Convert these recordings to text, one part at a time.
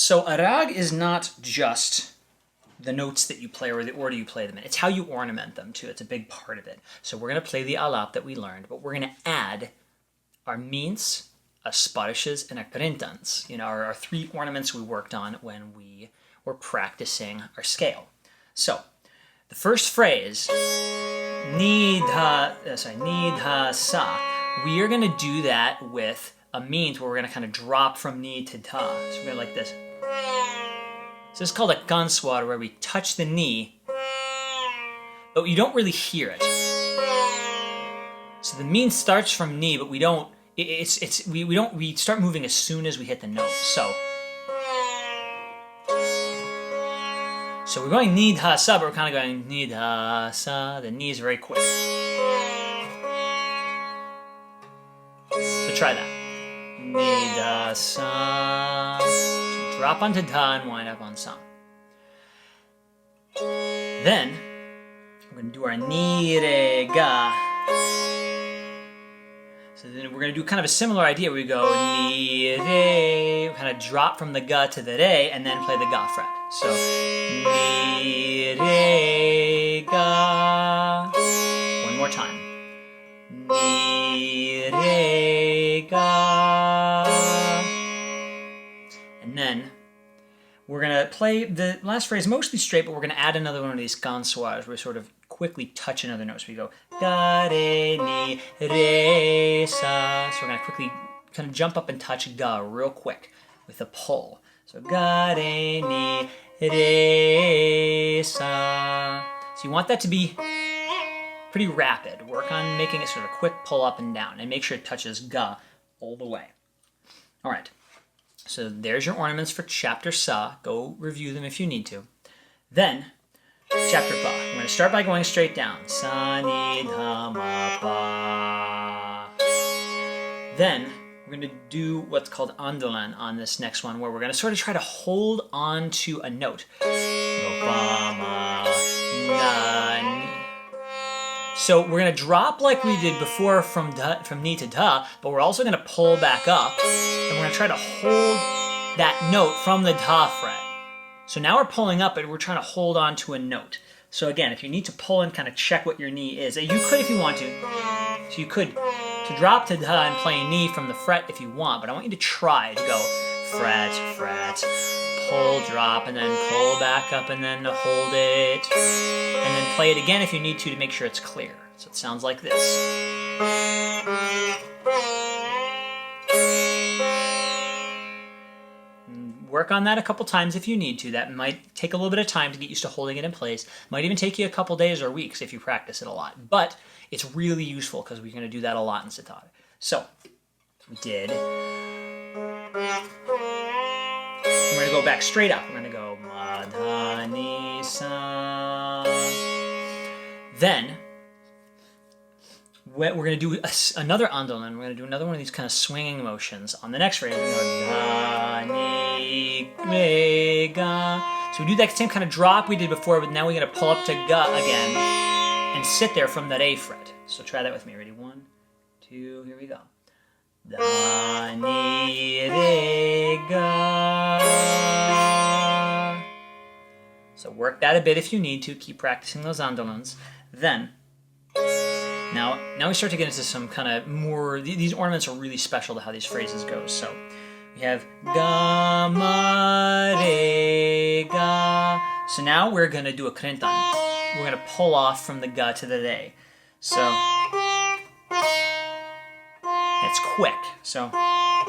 So a rag is not just the notes that you play or the order you play them in. It's how you ornament them too. It's a big part of it. So we're going to play the alap that we learned, but we're going to add our mints, our sparishes, and our krintans. Our three ornaments we worked on when we were practicing our scale. So the first phrase, nidha sa, we are going to do that with a mint where we're going to kind of drop from ni to da. So we're going to like this. So this is called a kanswar, where we touch the knee, but you don't really hear it. So the mean starts from knee, but we don't. We start moving as soon as we hit the note. So we're going ni da sa, but we're kind of going ni da sa. The knee is very quick. So try that. Ni da sa. Drop onto da and wind up on sa. Then we're going to do our ni re ga. So then we're going to do kind of a similar idea. We go ni re, kind of drop from the ga to the re, and then play the ga fret. So ni re ga. One more time. Ni re ga. And then we're going to play the last phrase mostly straight, but we're going to add another one of these kanswars where we sort of quickly touch another note. So we go ga, re, ni, re, sa. So we're going to quickly kind of jump up and touch ga real quick with a pull. So ga, re, ni, re, sa. So you want that to be pretty rapid. Work on making it sort of a quick pull up and down, and make sure it touches ga all the way. All right. So there's your ornaments for chapter sa. Go review them if you need to. Then, chapter pa. We're going to start by going straight down. Sa, ni, dha, ma, pa. Then, we're going to do what's called andolan on this next one, where we're going to sort of try to hold on to a note. Go, pa, ma, na, ni. So we're going to drop like we did before from ni to da, but we're also going to pull back up, and we're going to try to hold that note from the da fret. So now we're pulling up, and we're trying to hold on to a note. So again, if you need to pull and kind of check what your knee is, you could if you want to. So you could to drop to da and play knee from the fret if you want, but I want you to try to go fret, fret, pull, drop, and then pull back up, and then hold it, and then play it again if you need to make sure it's clear. So it sounds like this. Work on that a couple times if you need to. That might take a little bit of time to get used to holding it in place. Might even take you a couple days or weeks if you practice it a lot. But it's really useful because we're going to do that a lot in sitar. So we did. We're going to go back straight up. We're going to go ma, dha, ni, sa. Then we're going to do another andolan. We're going to do another one of these kind of swinging motions on the next phrase. We're going to go dha, ni, re, ga. So we do that same kind of drop we did before, but now we're going to pull up to ga again and sit there from that A fret. So try that with me. Ready? 1, 2, here we go. Da, ni, re, ga. So work that a bit if you need to. Keep practicing those andolans. Then, now we start to get into some kind of more, these ornaments are really special to how these phrases go. So we have ga, ma, re, ga. So now we're going to do a krintan. We're going to pull off from the ga to the re. So it's quick. So now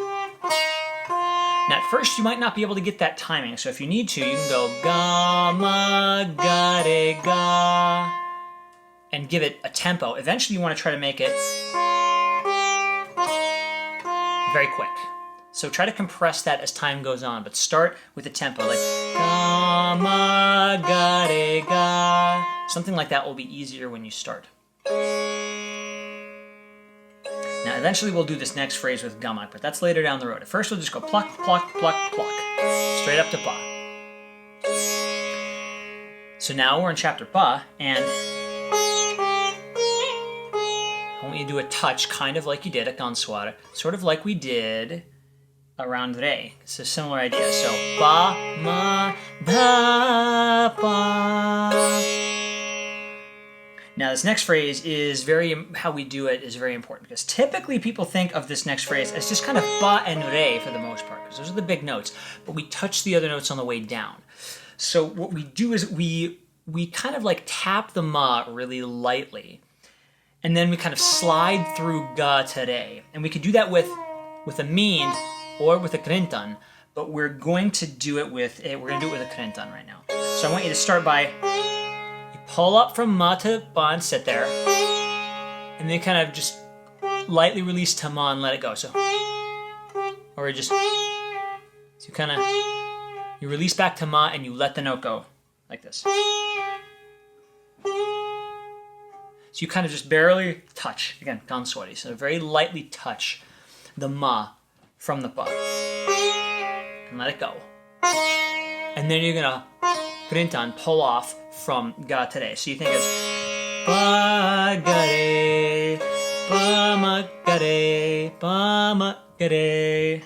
at first you might not be able to get that timing. So if you need to, you can go ga, ma, ga, re, ga, and give it a tempo. Eventually you want to try to make it very quick. So try to compress that as time goes on, but start with a tempo like ga, ma, ga, re, ga. Something like that will be easier when you start. Now eventually we'll do this next phrase with gamak, but that's later down the road. At first we'll just go pluck, pluck, pluck, pluck, straight up to pa. So now we're in chapter pa, and I want you to do a touch kind of like you did at Ganswara, sort of like we did around re. It's a similar idea. So ba, ma, da, ba. Now this next phrase is how we do it is very important, because typically people think of this next phrase as just kind of ba and re for the most part, because those are the big notes, but we touch the other notes on the way down. So what we do is we kind of like tap the ma really lightly, and then we kind of slide through ga to re. And we could do that with a mind or with a krentan, but we're going to do it with a krentan right now. So I want you to start by, you pull up from ma to ba and sit there, and then kind of just lightly release to ma and let it go. So, or just, so you kind of, you release back to ma and you let the note go like this. So you kind of just barely touch, again, ganswari, so very lightly touch the ma from the ba and let it go. And then you're gonna krentan, pull off from ga to re. So you think it's ba ga re, ba ma ga re, ba ma ga re.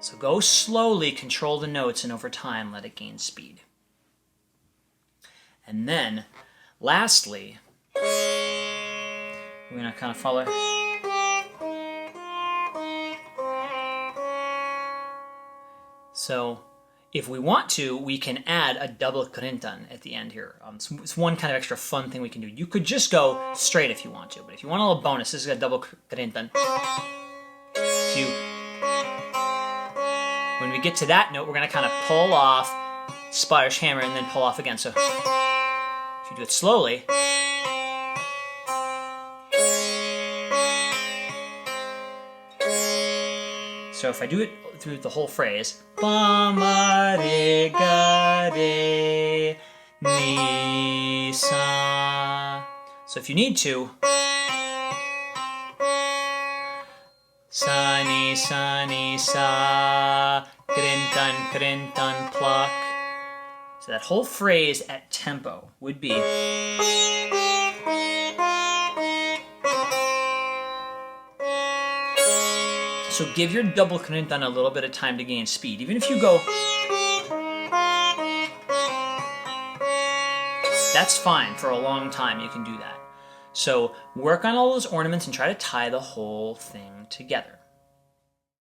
So go slowly, control the notes, and over time let it gain speed. And then, lastly, we're going to kind of follow. So, if we want to, we can add a double krentan at the end here. It's one kind of extra fun thing we can do. You could just go straight if you want to, but if you want a little bonus, this is a double krentan. So when we get to that note, we're going to kind of pull off, Spanish hammer, and then pull off again. So if you do it slowly, so if I do it through the whole phrase, ba ma re ga re ni sa. So if you need to, sa ni sa, krentan pluck. So that whole phrase at tempo would be. So give your double krentan a little bit of time to gain speed. Even if you go, that's fine for a long time, you can do that. So work on all those ornaments and try to tie the whole thing together.